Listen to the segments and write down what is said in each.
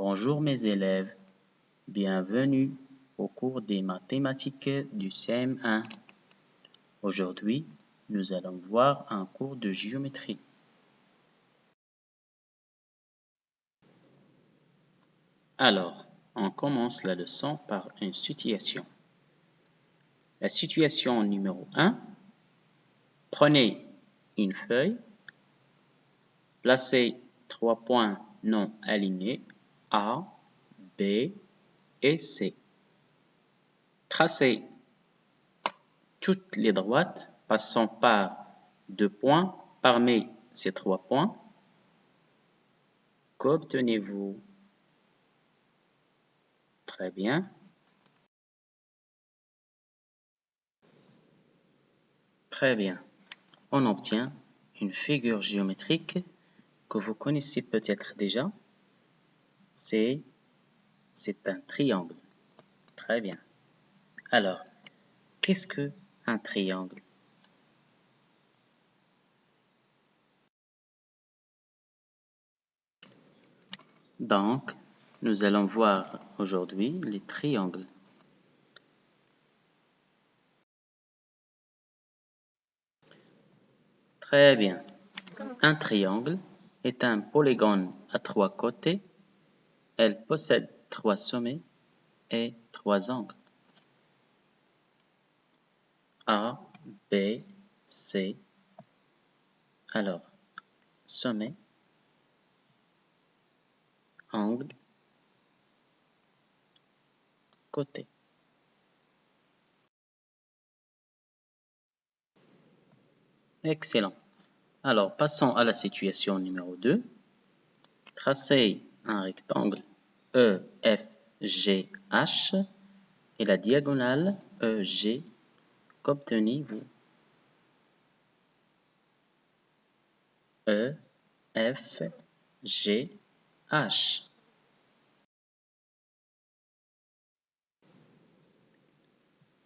Bonjour mes élèves, bienvenue au cours des mathématiques du CM1. Aujourd'hui, nous allons voir un cours de géométrie. Alors, on commence la leçon par une situation. La situation numéro 1, prenez une feuille, placez 3 points non alignés A, B et C. Tracez toutes les droites passant par 2 points parmi ces 3 points. Qu'obtenez-vous? Très bien. Très bien. On obtient une figure géométrique que vous connaissez peut-être déjà. C'est un triangle. Très bien. Alors, qu'est-ce qu'un triangle? Donc, nous allons voir aujourd'hui les triangles. Très bien. Un triangle est un polygone à 3 côtés. Elle possède 3 sommets et 3 angles. A, B, C. Alors, sommet, angle, côté. Excellent. Alors, passons à la situation numéro 2. Tracez un rectangle EFGH et la diagonale EG. Qu'obtenez-vous? EFGH.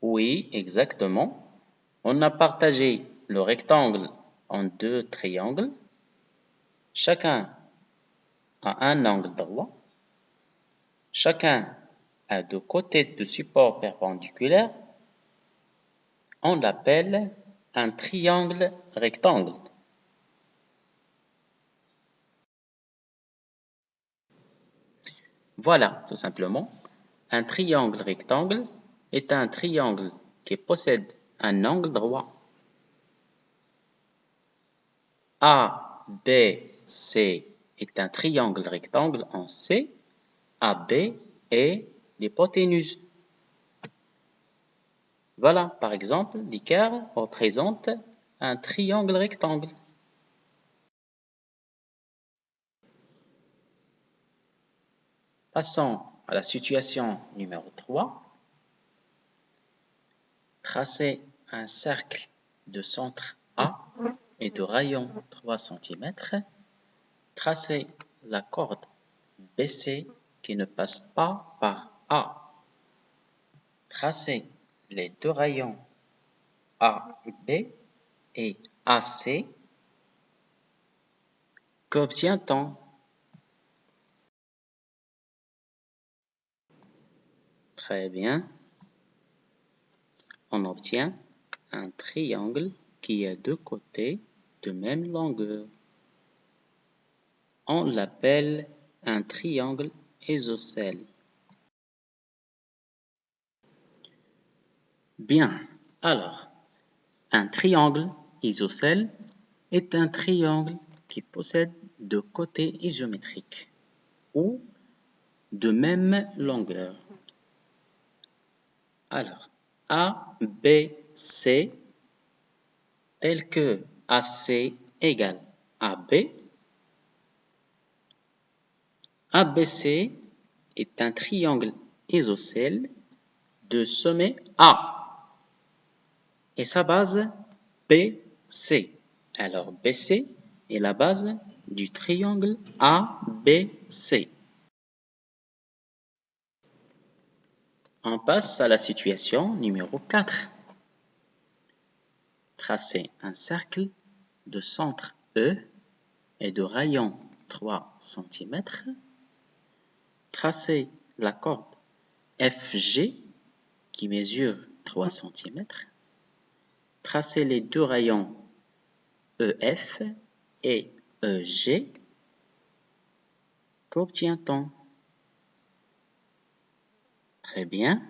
Oui, exactement. On a partagé le rectangle en 2 triangles. Chacun a un angle droit. Chacun a 2 côtés de support perpendiculaires. On l'appelle un triangle rectangle. Voilà, tout simplement. Un triangle rectangle est un triangle qui possède un angle droit. ABC est un triangle rectangle en C. AB est l'hypoténuse. Voilà, par exemple, l'équerre représente un triangle rectangle. Passons à la situation numéro 3. Tracez un cercle de centre A et de rayon 3 cm. Tracez la corde BC qui ne passe pas par A. Tracez les 2 rayons A et B et AC. Qu'obtient-on? Très bien. On obtient un triangle qui a 2 côtés de même longueur. On l'appelle un triangle isocèle. Bien, alors, un triangle isocèle est un triangle qui possède 2 côtés isométriques ou de même longueur. Alors, A, B, C, tel que AC égale AB. ABC est un triangle isocèle de sommet A et sa base BC. Alors, BC est la base du triangle ABC. On passe à la situation numéro 4. Tracez un cercle de centre E et de rayon 3 cm. Tracez la corde FG qui mesure 3 cm. Tracez les deux rayons EF et EG. Qu'obtient-on? Très bien.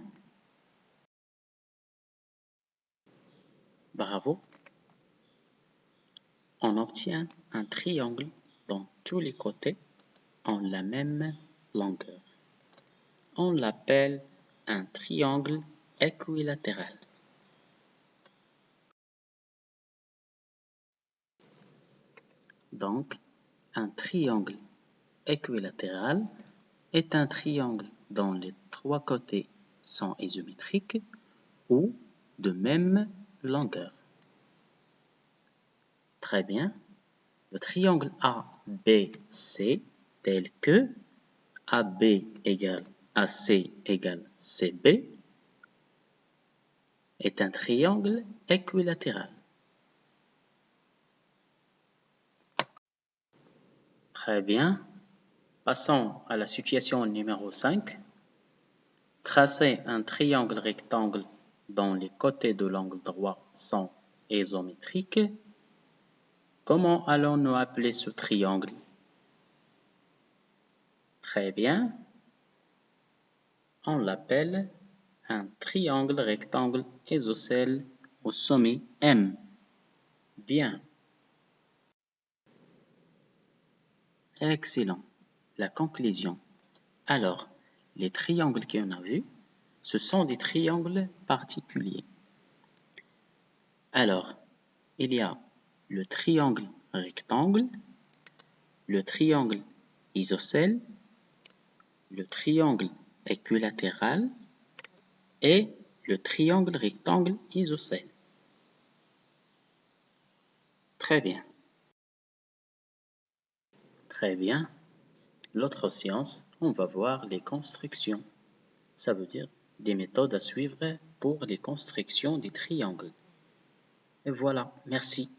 Bravo. On obtient un triangle dont tous les côtés ont la même longueur. On l'appelle un triangle équilatéral. Donc, un triangle équilatéral est un triangle dont les trois côtés sont isométriques ou de même longueur. Très bien. Le triangle ABC tel que AB égale AC égale CB est un triangle équilatéral. Très bien. Passons à la situation numéro 5. Tracez un triangle rectangle dont les côtés de l'angle droit sont isométriques. Comment allons-nous appeler ce triangle? Très bien. On l'appelle un triangle rectangle isocèle au sommet M. Bien. Excellent. La conclusion. Alors, les triangles qu'on a vus, ce sont des triangles particuliers. Alors, il y a le triangle rectangle, le triangle isocèle, le triangle équilatéral et le triangle rectangle isocèle. Très bien. Très bien. L'autre science, on va voir les constructions. Ça veut dire des méthodes à suivre pour les constructions des triangles. Et voilà, merci.